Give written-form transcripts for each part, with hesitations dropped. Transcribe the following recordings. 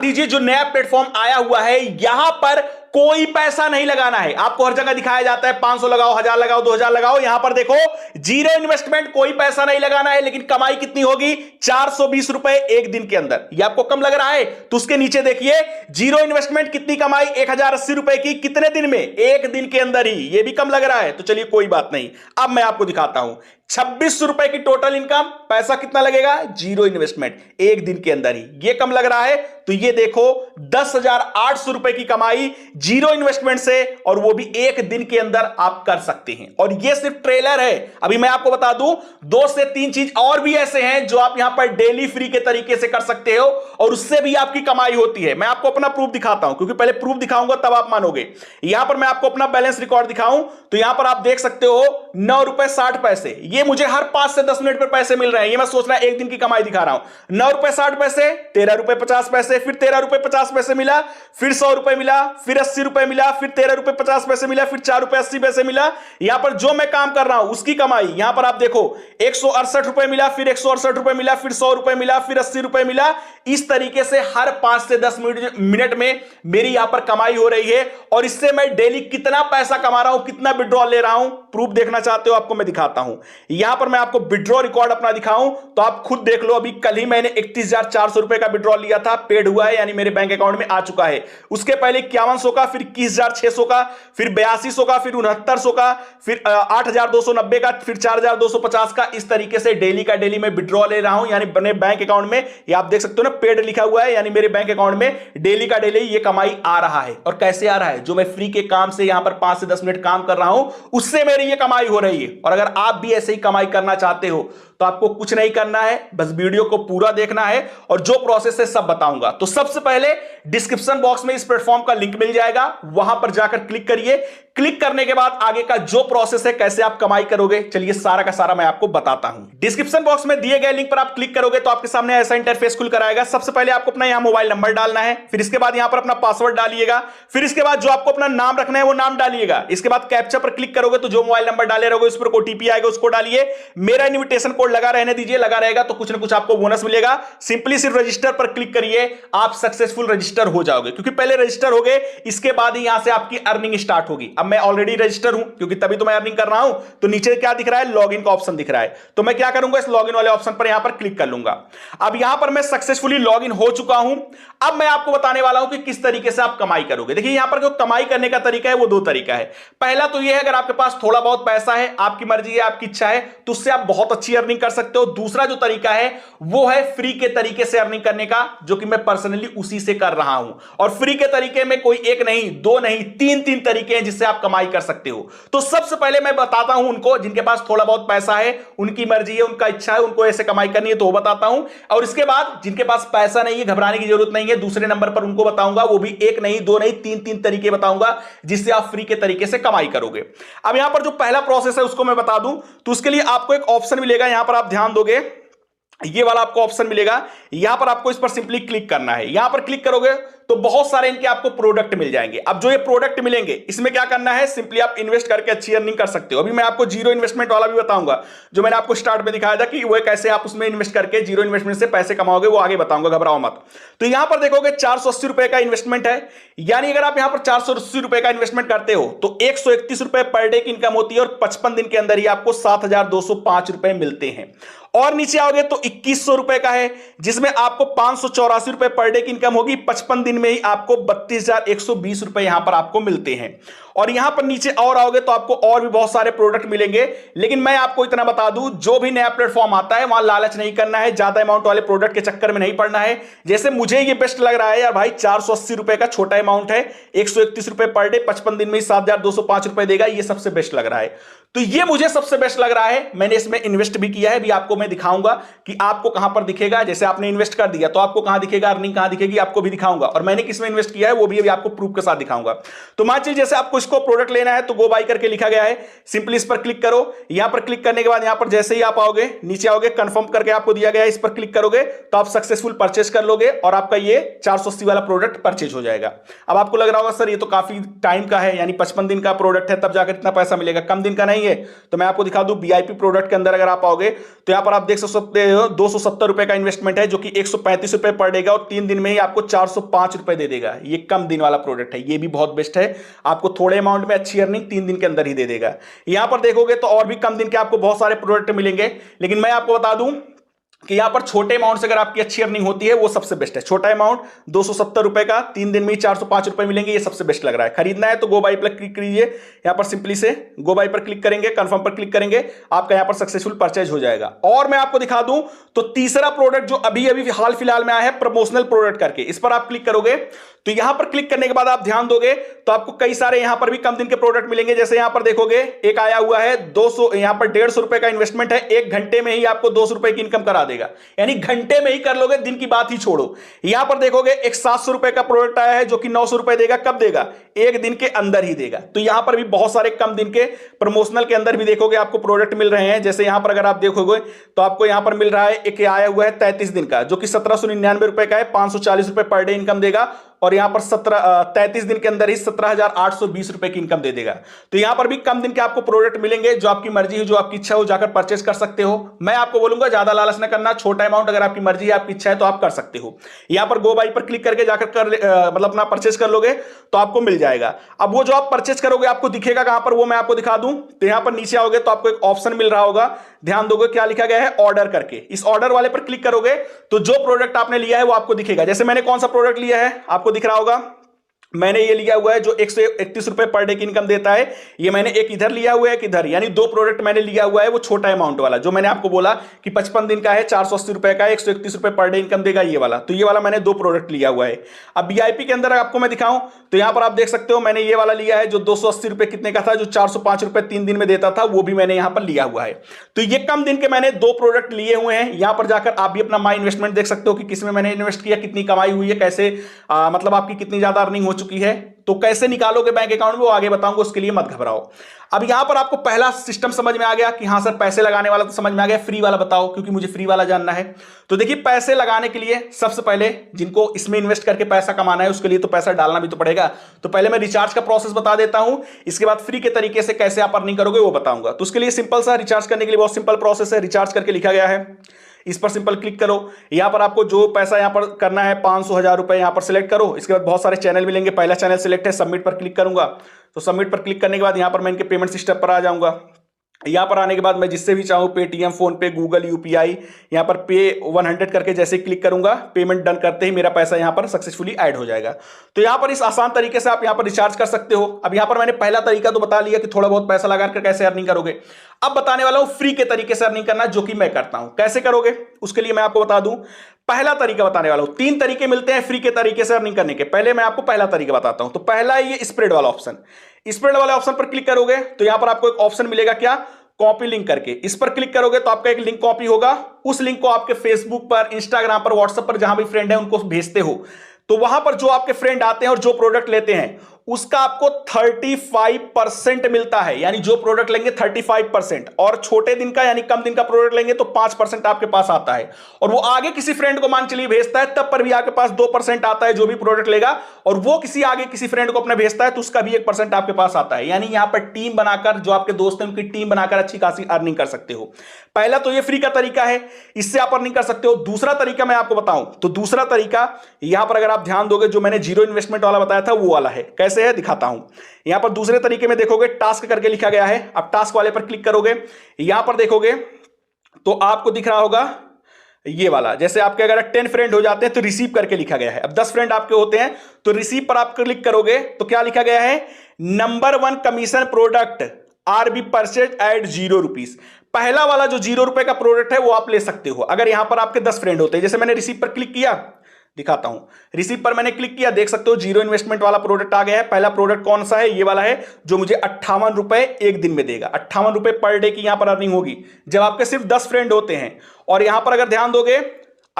दीजिए जो नया प्लेटफॉर्म आया हुआ है यहां पर कोई पैसा नहीं लगाना है। आपको हर जगह दिखाया जाता है 500 लगाओ, 1000 लगाओ, 2000 लगाओ। यहां पर देखो जीरो इन्वेस्टमेंट, कोई पैसा नहीं लगाना है, लेकिन कमाई कितनी होगी? 420 रुपए एक दिन के अंदर। यह आपको कम लग रहा है तो उसके नीचे देखिए जीरो इन्वेस्टमेंट कितनी कमाई? 1080 रुपए की। कितने दिन में? एक दिन के अंदर ही। यह भी कम लग रहा है तो चलिए कोई बात नहीं, अब मैं आपको दिखाता हूं 26 रुपए की टोटल इनकम। पैसा कितना लगेगा? जीरो इन्वेस्टमेंट, एक दिन के अंदर ही। यह कम लग रहा है तो यह देखो 10,800 रुपए की कमाई जीरो इन्वेस्टमेंट से, और वो भी एक दिन के अंदर आप कर सकते हैं। और यह सिर्फ ट्रेलर है। अभी मैं आपको बता दूं 2 से 3 चीज और भी ऐसे हैं जो आप यहां पर डेली फ्री के तरीके से कर सकते हो और उससे भी आपकी कमाई होती है। मैं आपको अपना प्रूफ दिखाता हूं, क्योंकि पहले प्रूफ दिखाऊंगा तब आप मानोगे। यहां पर मैं आपको अपना बैलेंस रिकॉर्ड दिखाऊं तो यहां पर आप देख सकते हो 9 रुपए 60 पैसे। ये मुझे हर 5 से 10 मिनट पर पैसे मिल रहे हैं। ये मैं सोच रहा एक दिन की कमाई दिखा रहा हूं। 9 रुपए 60 पैसे, 13 रुपए 50 पैसे, फिर 13 रुपए 50 पैसे मिला, फिर 100 रुपए मिला, फिर 80 रुपए मिला, फिर 13 रुपए 50 पैसे मिला, फिर 4 रुपए 80 पैसे मिला। यहां पर जो मैं काम कर रहा हूं उसकी कमाई यहां पर आप देखो 168 रुपए मिला, फिर 168 रुपए मिला, फिर 100 रुपए मिला, फिर 80 रुपए मिला। इस तरीके से हर 5 से 10 मिनट में मेरी यहां पर कमाई हो रही है। और इससे मैं डेली कितना पैसा कमा रहा हूं, कितना विड्रॉल ले रहा हूं, प्रूफ देखना चाहते हो आपको मैं दिखाता हूं। यहां पर मैं आपको विड्रॉ रिकॉर्ड अपना दिखाऊं तो आप खुद देख लो। अभी कल ही मैंने 31,400 रुपए का विड्रॉल लिया था, पेड हुआ है, यानी मेरे बैंक अकाउंट में आ चुका है। उसके पहले 5100 का, फिर 21,600 का, फिर 8200 का, फिर 6900 का, फिर 8,290 का, फिर 4,250 का। इस तरीके से डेली का डेली मैं विड्रॉ ले रहा हूं, यानी अपने बैंक अकाउंट में। ये आप देख सकते हो ना, पेड लिखा हुआ है, यानी मेरे बैंक अकाउंट में डेली का डेली ये कमाई आ रहा है। और कैसे आ रहा है? जो मैं फ्री के काम से यहां पर 5 से 10 मिनट काम कर रहा हूं उससे मेरी ये कमाई हो रही है। और अगर आप भी ऐसे ही कमाई करना चाहते हो तो आपको कुछ नहीं करना है, बस वीडियो को पूरा देखना है और जो प्रोसेस है सब बताऊंगा। तो सबसे पहले डिस्क्रिप्शन बॉक्स में इस प्लेटफॉर्म का लिंक मिल जाएगा, वहां पर जाकर क्लिक करिए। क्लिक करने के बाद आगे का जो प्रोसेस है, कैसे आप कमाई करोगे, चलिए सारा का सारा मैं आपको बताता हूं। डिस्क्रिप्शन बॉक्स में दिए गए लिंक पर आप क्लिक करोगे तो आपके सामने ऐसा इंटरफेस खुल कर आएगा। सबसे पहले आपको अपना यहां मोबाइल नंबर डालना है, फिर इसके बाद यहां पर अपना पासवर्ड डालिएगा, फिर इसके बाद जो आपको अपना नाम रखना है वो नाम डालिएगा। इसके बाद कैप्चा पर क्लिक करोगे तो जो मोबाइल नंबर डाले रहोगे उस पर ओटीपी आएगा, उसको डालिए। मेरा इनविटेशन कोड लगा रहने दीजिए, लगा रहेगा तो कुछ ना कुछ आपको बोनस मिलेगा। सिंपली सिर्फ रजिस्टर पर क्लिक करिए, आप सक्सेसफुल रजिस्टर हो जाओगे, क्योंकि पहले रजिस्टर हो गए, इसके बाद ही यहां से आपकी अर्निंग स्टार्ट होगी। अब मैं ऑलरेडी रजिस्टर हूं, क्योंकि तभी तो मैं अर्निंग कर रहा हूं। तो नीचे क्या दिख रहा है? लॉगिन का ऑप्शन दिख रहा है। तो मैं क्या करूंगा? इस लॉगिन वाले ऑप्शन पर यहां पर क्लिक कर लूंगा। अब यहां पर मैं सक्सेसफुली लॉगिन हो चुका हूं। अब मैं आपको बताने वाला हूं कि किस तरीके से आप कमाई करोगे। देखिए यहां पर जो कमाई करने का तरीका है वो 2 तरीका है। पहला तो यह है, अगर आपके पास थोड़ा बहुत पैसा है, आपकी मर्जी है, आपकी इच्छा है, तो उससे आप बहुत अच्छी अर्निंग कर सकते हो। दूसरा जो तरीका है वो है फ्री के तरीके से अर्निंग करने का, जो कि मैं पर्सनली उसी से कर रहा हूं। और फ्री के तरीके में कोई एक नहीं, 2 नहीं, 3 तरीके हैं जिससे आप कमाई कर सकते हो। तो सबसे पहले मैं बताता हूं उनको जिनके पास थोड़ा बहुत पैसा है, उनकी मर्जी है, उनका इच्छा है, उनको ऐसे कमाई करनी है, तो वो बताता हूं। और इसके बाद जिनके पास पैसा नहीं है, घबराने की जरूरत नहीं है, दूसरे नंबर पर उनको बताऊंगा, वो भी एक नहीं, 2 नहीं, 3 तरीके बताऊंगा जिससे आप फ्री के तरीके से कमाई करोगे। अब यहां पर जो पहला प्रोसेस है उसको मैं बता दूं तो उसके लिए आपको एक ऑप्शन मिलेगा, यहां पर आप ध्यान दोगे, ये वाला आपको ऑप्शन मिलेगा। यहां पर आपको इस पर सिंपली क्लिक करना है। यहां पर क्लिक करोगे तो बहुत सारे इनके आपको प्रोडक्ट मिल जाएंगे। अब जो ये प्रोडक्ट मिलेंगे इसमें क्या करना है? सिंपली आप इन्वेस्ट करके अच्छी अर्निंग कर सकते हो। अभी मैं आपको जीरो इन्वेस्टमेंट वाला भी बताऊंगा, जो मैंने आपको स्टार्ट में दिखाया था कि वो कैसे आप उसमें इन्वेस्ट करके जीरो इन्वेस्टमेंट से पैसे कमाओगे, वो आगे बताऊंगा, घबराओ मत। तो यहां पर देखोगे 480 रुपए का इन्वेस्टमेंट है, यानी अगर आप यहां पर 480 रुपए का इन्वेस्टमेंट करते हो तो 131 रुपए पर डे की इनकम होती है और 55 दिन के अंदर ही आपको 7,205 रुपए मिलते हैं। और नीचे आओगे तो 2100 रुपए का है, जिसमें आपको 584 रुपए पर डे की इनकम होगी। 55 दिन में ही आपको 32,120 रुपए यहां पर आपको मिलते हैं। और यहां पर नीचे और आओगे तो आपको और भी बहुत सारे प्रोडक्ट मिलेंगे, लेकिन मैं आपको इतना बता दूं, जो भी नया प्लेटफॉर्म आता है वहां लालच नहीं करना है, ज्यादा अमाउंट वाले प्रोडक्ट के चक्कर में नहीं पड़ना है। जैसे मुझे ये बेस्ट लग रहा है यार भाई, 480 रुपए का छोटा अमाउंट है, 131 रुपए पर डे, 55 दिन में ही 7,205 रुपए देगा, ये सबसे बेस्ट लग रहा है। तो ये मुझे सबसे बेस्ट लग रहा है, मैंने इसमें इन्वेस्ट भी किया है, भी आपको मैं दिखाऊंगा कि आपको कहां पर दिखेगा। जैसे आपने इन्वेस्ट कर दिया तो आपको कहां दिखेगा, अर्निंग कहां दिखेगी, आपको भी दिखाऊंगा। और मैंने किसमें इन्वेस्ट किया है वो भी अभी आपको प्रूफ के साथ दिखाऊंगा। तो मान लीजिए जैसे आपको इसको प्रोडक्ट लेना है तो गो बाय करके लिखा गया है, सिंपली इस पर क्लिक करो। यहां पर क्लिक करने के बाद यहां पर जैसे ही आप आओगे, नीचे आओगे, कंफर्म करके आपको दिया गया है, इस पर क्लिक करोगे तो आप सक्सेसफुल परचेज कर लोगे और आपका ये 480 वाला प्रोडक्ट परचेज हो जाएगा। अब आपको लग रहा होगा सर ये तो काफी टाइम का है, यानी 55 दिन का प्रोडक्ट है, तब जाकर इतना पैसा मिलेगा। कम दिन का नहीं, नहीं है तो मैं आपको दिखा दूं वीआईपी प्रोडक्ट के अंदर अगर आप आओगे तो यहां पर आप देख सकते हो 270 रुपए का इन्वेस्टमेंट है जो कि 135 रुपए पर देगा और 3 दिन में ही आपको 405 रुपए दे देगा। ये कम दिन वाला प्रोडक्ट है, ये भी बहुत बेस्ट है, आपको थोड़े अमाउंट में अच्छी अर्निंग 3 दिन के अंदर ही दे देगा। यहां पर देखोगे तो और भी कम दिन के आपको बहुत सारे प्रोडक्ट मिलेंगे, लेकिन मैं आपको बता दूं कि यहां पर छोटे अमाउंट से अगर आपकी अच्छी अर्निंग होती है वो सबसे बेस्ट है। छोटा अमाउंट 270 रुपए का 3 दिन में ही 405 रुपए मिलेंगे, ये सबसे बेस्ट लग रहा है। खरीदना है तो गो बाई पर क्लिक कीजिए, यहां पर सिंपली से गो बाई पर क्लिक करेंगे, कंफर्म पर क्लिक करेंगे, आपका यहां पर सक्सेसफुल परचेज हो जाएगा। और मैं आपको दिखा दूं तो तीसरा प्रोडक्ट जो अभी अभी हाल फिलहाल में आया है प्रमोशनल प्रोडक्ट करके, इस पर आप क्लिक करोगे तो यहां पर क्लिक करने के बाद आप ध्यान दोगे तो आपको कई सारे यहां पर भी कम दिन के प्रोडक्ट मिलेंगे। जैसे यहां पर देखोगे एक आया हुआ है 200, यहां पर 150 रुपए का इन्वेस्टमेंट है, 1 घंटे में ही आपको 200 रुपए की इनकम करा देगा, यानी घंटे में ही कर लोगे, दिन की बात ही छोड़ो। यहां पर देखोगे एक 700 रुपए का प्रोडक्ट आया है जो कि 900 रुपए देगा, कब देगा? 1 दिन के अंदर ही देगा। तो यहां पर भी बहुत सारे कम दिन के प्रमोशनल के अंदर भी देखोगे आपको प्रोडक्ट मिल रहे हैं। जैसे यहां पर अगर आप देखोगे तो आपको यहां पर मिल रहा है एक आया हुआ है 33 दिन का जो कि 1799 रुपए का है, 540 रुपए पर डे इनकम देगा और यहां पर 33 दिन के अंदर ही 17,820 रुपए की इनकम दे देगा। तो यहां पर भी कम दिन के आपको प्रोडक्ट मिलेंगे, जो आपकी मर्जी है, जो आपकी इच्छा हो जाकर परचेस कर सकते हो। मैं आपको बोलूंगा ज्यादा लालच न करना, छोटा अमाउंट अगर आपकी मर्जी है, आपकी इच्छा है तो आप कर सकते हो। यहां पर गो बाई पर क्लिक करके जाकर मतलब अपना परचेस कर लोगे तो आपको मिल जाएगा। अब वो जो आप परचेस करोगे आपको दिखेगा कहां पर, वो मैं आपको दिखा दूं। तो यहां पर नीचे आओगे तो आपको एक ऑप्शन मिल रहा होगा, ध्यान दोगे क्या लिखा गया है, ऑर्डर करके। इस ऑर्डर वाले पर क्लिक करोगे तो जो प्रोडक्ट आपने लिया है वो आपको दिखेगा। जैसे मैंने कौन सा प्रोडक्ट लिया है आपको दिख रहा होगा, मैंने ये लिया हुआ है जो 131 रुपए पर डे की इनकम देता है। ये मैंने एक इधर लिया हुआ है, एक इधर, यानी 2 प्रोडक्ट मैंने लिया हुआ है। वो छोटा अमाउंट वाला जो मैंने आपको बोला कि 55 दिन का है, 480 रुपए का, 131 रुपए पर डे इनकम देगा, ये वाला। तो ये वाला मैंने 2 प्रोडक्ट लिया हुआ है। अब वीआईपी के अंदर आपको मैं दिखाऊं तो यहां पर आप देख सकते हो मैंने ये वाला लिया है जो 280 रुपए कितने का था, जो 405 रुपए 3 दिन में देता था, वो भी मैंने यहां पर लिया हुआ है। तो ये कम दिन के मैंने 2 प्रोडक्ट लिए हुए हैं। यहां पर जाकर आप भी अपना माई इन्वेस्टमेंट देख सकते हो कि किसमें मैंने इन्वेस्ट किया, कितनी कमाई हुई है, कैसे मतलब आपकी कितनी ज्यादा अर्निंग हो चुकी है। तो कैसे निकालोगे बैंक अकाउंट में वो आगे बताऊंगा, उसके लिए मत घबराओ। अब यहां पर आपको पहला सिस्टम समझ में आ गया कि हां सर पैसे लगाने वाला तो समझ में आ गया, फ्री वाला बताओ, क्योंकि मुझे फ्री वाला जानना है। तो देखिए पैसे लगाने के लिए सबसे पहले जिनको इसमें इन्वेस्ट करके पैसा कमाना है उसके लिए तो पैसा डालना भी तो पड़ेगा। तो पहले मैं रिचार्ज का प्रोसेस बता देता हूं, इसके बाद फ्री के तरीके से कैसे आप अर्निंग करोगे वो बताऊंगा। तो उसके लिए सिंपल सा रिचार्ज करने के लिए बहुत सिंपल प्रोसेस है। रिचार्ज करके लिखा गया है, इस पर सिंपल क्लिक करो। यहां पर आपको जो पैसा यहां पर करना है 500 1000 रुपए यहां पर सिलेक्ट करो। इसके बाद बहुत सारे चैनल मिलेंगे, पहला चैनल सिलेक्ट है, सबमिट पर क्लिक करूंगा। तो सबमिट पर क्लिक करने के बाद यहां पर मैं इनके पेमेंट सिस्टम पर आ जाऊंगा। यहां पर आने के बाद मैं जिससे भी चाहूं पेटीएम, फोन पे, गूगल, यूपीआई, यहां पर पे 100 करके जैसे क्लिक करूंगा, पेमेंट डन करते ही मेरा पैसा यहां पर सक्सेसफुली ऐड हो जाएगा। तो यहां पर इस आसान तरीके से आप यहां पर रिचार्ज कर सकते हो। अब यहां पर मैंने पहला तरीका तो बता लिया कि थोड़ा बहुत पैसा लगाकर कैसे अर्निंग करोगे। अब बताने वाला हूं फ्री के तरीके से अर्निंग करना, जो कि मैं करता हूं। कैसे करोगे उसके लिए मैं आपको बता दूं। पहला तरीका बताने वाला हूं, 3 तरीके मिलते हैं फ्री के तरीके से अर्निंग करने के। पहले मैं आपको पहला तरीका बताता हूं। तो पहला है ये स्प्रेड वाला ऑप्शन। स्प्रेड वाले ऑप्शन पर क्लिक करोगे तो यहां पर आपको एक ऑप्शन मिलेगा, क्या, कॉपी लिंक करके। इस पर क्लिक करोगे तो आपका एक लिंक कॉपी होगा। उस लिंक को आपके फेसबुक पर, इंस्टाग्राम पर, व्हाट्सएप पर जहां भी फ्रेंड है उनको भेजते हो। तो वहां पर जो आपके फ्रेंड आते हैं और जो प्रोडक्ट लेते हैं उसका आपको 35% मिलता है, यानी जो प्रोडक्ट लेंगे 35%, और छोटे दिन का यानी कम दिन का प्रोडक्ट लेंगे तो 5% आपके पास आता है। और वो आगे किसी फ्रेंड को मान चलिए भेजता है, तब पर भी आपके पास 2% आता है जो भी प्रोडक्ट लेगा, और वो किसी आगे किसी फ्रेंड को अपने भेजता है तो उसका भी 1% आपके पास आता है। यानी यहां पर टीम बनाकर, जो आपके दोस्त हैं उनकी टीम बनाकर अच्छी खासी अर्निंग कर सकते हो। पहला तो ये फ्री का तरीका है, इससे आप अर्निंग कर सकते हो। दूसरा तरीका मैं आपको बताऊं तो दूसरा तरीका यहां पर अगर आप ध्यान दोगे, जो मैंने जीरो इन्वेस्टमेंट वाला बताया था वो वाला है। कैसे है दिखाता हूं। यहां पर दूसरे तरीके में देखोगे टास्क करके लिखा गया है। अब टास्क वाले पर क्लिक करोगे, यहां पर देखोगे तो आपको दिख रहा होगा ये वाला, जैसे आपके अगर 10 फ्रेंड हो जाते हैं तो रिसीव करके लिखा गया है। अब 10 फ्रेंड आपके होते हैं तो रिसीव पर आप क्लिक करोगे तो क्या लिखा गया है, number 1 commission product are be purchase at 0 rupees. पहला वाला जो 0 रुपए का प्रोडक्ट है वो आप ले सकते हो अगर यहां पर आपके 10 फ्रेंड होते हैं। जैसे मैंने रिसीव पर क्लिक किया, दिखाता हूं। रिसीव पर मैंने क्लिक किया, देख सकते हो जीरो इन्वेस्टमेंट वाला प्रोडक्ट आ गया है। पहला प्रोडक्ट कौन सा है, ये वाला है जो मुझे 58 रुपए एक दिन में देगा। 58 रुपए पर डे की यहां पर अर्निंग होगी जब आपके सिर्फ 10 फ्रेंड होते हैं। और यहां पर अगर ध्यान दोगे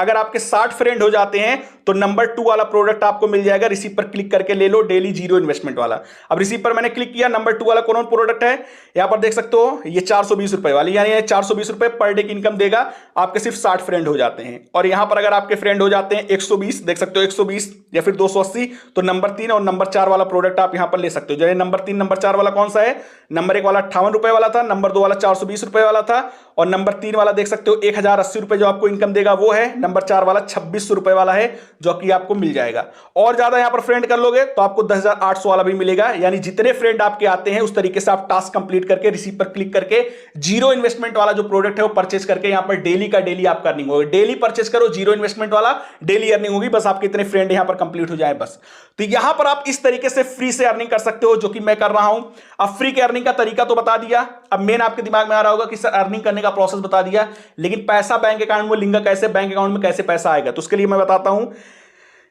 अगर आपके 60 फ्रेंड हो जाते हैं तो नंबर 2 वाला प्रोडक्ट आपको मिल जाएगा। रिसीव पर क्लिक करके ले लो, डेली जीरो इन्वेस्टमेंट वाला। अब रिसीव पर मैंने क्लिक किया, नंबर 2 वाला कौन प्रोडक्ट है यहां पर देख सकते हो, ये 420 रुपए वाली, यानी 420 रुपए पर डे की इनकम देगा। आपके सिर्फ 60 फ्रेंड हो जाते हैं। और यहां पर अगर आपके फ्रेंड हो जाते हैं 120, देख सकते हो 120 या फिर 280, तो नंबर 3 और नंबर 4 वाला प्रोडक्ट आप यहां पर ले सकते हो। जैसे नंबर 3 नंबर 4 वाला कौन सा है, नंबर 1 वाला 58 रुपए वाला था, नंबर 2 वाला 420 रुपए वाला था, और नंबर 3 वाला देख सकते हो 1080 रुपए जो आपको इनकम देगा वो है। नंबर 4 वाला 2600 रुपए वाला है जो कि आपको मिल जाएगा। और ज्यादा यहां पर फ्रेंड कर लोगे तो आपको 10,800 वाला भी मिलेगा। यानी जितने फ्रेंड आपके आते हैं उस तरीके से आप टास्क कंप्लीट करके रिसीव पर क्लिक करके जीरो इन्वेस्टमेंट वाला जो प्रोडक्ट है वो परचेज करके यहां पर डेली का डेली आपका अर्निंग होगा। डेली परचेज करो जीरो इन्वेस्टमेंट वाला, डेली अर्निंग होगी, बस आपके इतने फ्रेंड यहां पर कंप्लीट हो जाए बस। तो यहां पर आप इस तरीके से फ्री से अर्निंग कर सकते हो, जो कि मैं कर रहा हूं। अब फ्री के अर्निंग का तरीका तो बता दिया। अब मेन आपके दिमाग में आ रहा होगा कि सर अर्निंग करने का प्रोसेस बता दिया, लेकिन पैसा बैंक अकाउंट में लिंक कैसे, बैंक अकाउंट में कैसे पैसा आएगा, तो उसके लिए मैं बताता हूं।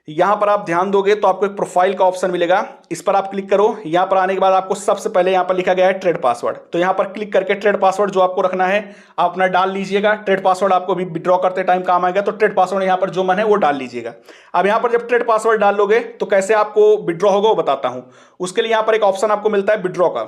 यहां पर आप ध्यान दोगे तो आपको एक प्रोफाइल का ऑप्शन मिलेगा, इस पर आप क्लिक करो। यहां पर आने के बाद आपको सबसे पहले यहां पर लिखा गया है ट्रेड पासवर्ड, तो यहां पर क्लिक करके ट्रेड पासवर्ड जो आपको रखना है आप अपना डाल लीजिएगा। ट्रेड पासवर्ड आपको भी विड्रॉ करते टाइम काम आएगा, तो ट्रेड पासवर्ड यहां पर जो मन है वो डाल लीजिएगा। अब यहां पर जब ट्रेड पासवर्ड डाल लोगे तो कैसे आपको विड्रॉ होगा वो बताता हूं। उसके लिए यहां पर एक ऑप्शन आपको मिलता है विड्रॉ का,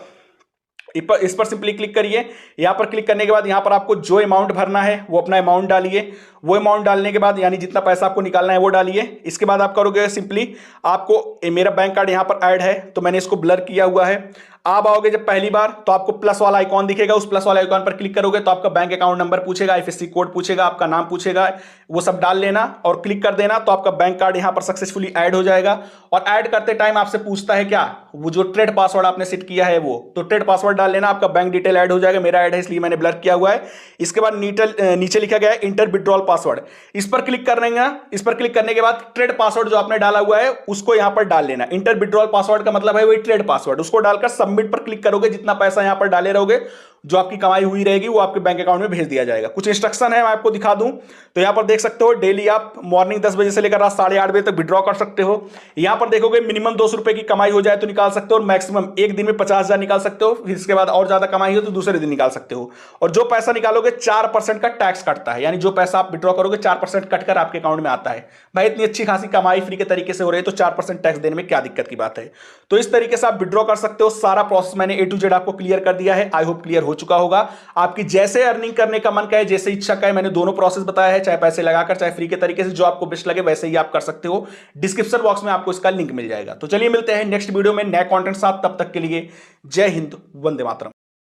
इस पर सिंपली क्लिक करिए। यहां पर क्लिक करने के बाद यहां पर आपको जो अमाउंट भरना है वो अपना अमाउंट डालिए। वो अमाउंट डालने के बाद यानी जितना पैसा आपको निकालना है वो डालिए। इसके बाद आप करोगे सिंपली, आपको मेरा बैंक कार्ड यहां पर ऐड है तो मैंने इसको ब्लर किया हुआ है। आप आओगे जब पहली बार तो आपको प्लस वाला आइकॉन दिखेगा, उस प्लस वाला आइकॉन पर क्लिक करोगे तो आपका बैंक अकाउंट नंबर पूछेगा, आईएफएससी कोड पूछेगा, आपका नाम पूछेगा, वो सब डाल लेना और क्लिक कर देना, तो आपका बैंक कार्ड यहां पर सक्सेसफुली ऐड हो जाएगा। और ऐड करते टाइम आपसे पूछता है क्या, वो जो ट्रेड पासवर्ड आपने सेट किया है वो, तो ट्रेड पासवर्ड डाल लेना, आपका बैंक डिटेल ऐड हो जाएगा। मेरा ऐड है इसलिए मैंने ब्लर किया हुआ है। इसके बाद नीचे लिखा गया है इंटर विड्रॉल पासवर्ड, इस पर क्लिक करने इस पर क्लिक करने के बाद ट्रेड पासवर्ड जो आपने डाला हुआ है उसको यहां पर डाल लेना। इंटर विड्रॉल पासवर्ड का मतलब है वही ट्रेड पासवर्ड, उसको डालकर सबमिट पर क्लिक करोगे। जितना पैसा यहां पर डाले रहोगे जो आपकी कमाई हुई रहेगी वो आपके बैंक अकाउंट में भेज दिया जाएगा। कुछ इंस्ट्रक्शन है मैं आपको दिखा दूं तो यहां पर देख सकते हो, डेली आप मॉर्निंग 10 बजे से लेकर रात 8:30 बजे तक विड्रॉ कर सकते हो। यहां पर देखोगे मिनिमम 200 रुपए की कमाई हो जाए तो निकाल सकते हो, और मैक्सिमम एक दिन में 50,000 निकाल सकते हो। फिर इसके बाद और ज्यादा कमाई हो तो दूसरे दिन निकाल सकते हो। और जो पैसा निकालोगे 4% का टैक्स कटता है, यानी जो पैसा आप विड्रॉ करोगे 4% कटकर आपके अकाउंट में आता है। भाई इतनी अच्छी खासी कमाई फ्री के तरीके से हो रही है तो 4% टैक्स देने में क्या दिक्कत की बात है। तो इस तरीके से आप विड्रॉ कर सकते हो। सारा प्रोसेस मैंने A to Z आपको क्लियर कर दिया है, आई होप क्लियर हो चुका होगा। आपकी जैसे अर्निंग करने का मन कहे, जैसे इच्छा कहे, मैंने दोनों प्रोसेस बताया है, चाहे पैसे लगाकर चाहे फ्री के तरीके से, जो आपको बेस्ट लगे वैसे ही आप कर सकते हो। डिस्क्रिप्शन बॉक्स में आपको इसका लिंक मिल जाएगा। तो चलिए मिलते हैं नेक्स्ट वीडियो में नए कंटेंट साथ, तब तक के लिए जय हिंद, वंदे मातरम।